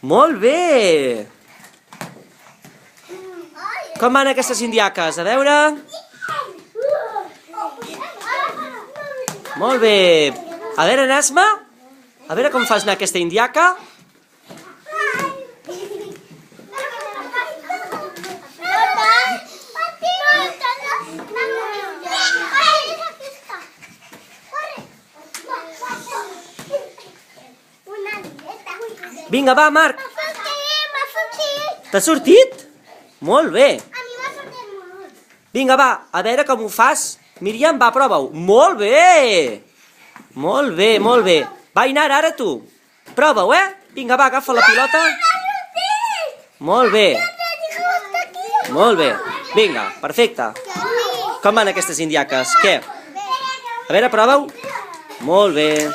Molt bé! Com van aquestes indiaques? A veure... Molt bé! A veure, Nasma? A veure com fas anar aquesta indiaca? Vinga, va, Marc! M'ha sortit! T'ha sortit? Molt bé! A mi m'ha sortit molt. Vinga, va, a veure com ho fas. Míriam, va, prova-ho. Molt bé! Molt bé, molt bé. Va, Inar, ara tu. Prova-ho, Vinga, va, agafa la pilota. Molt bé. Molt bé. Vinga, perfecte. Com van aquestes indiaques? Què? A veure, prova-ho. Molt bé.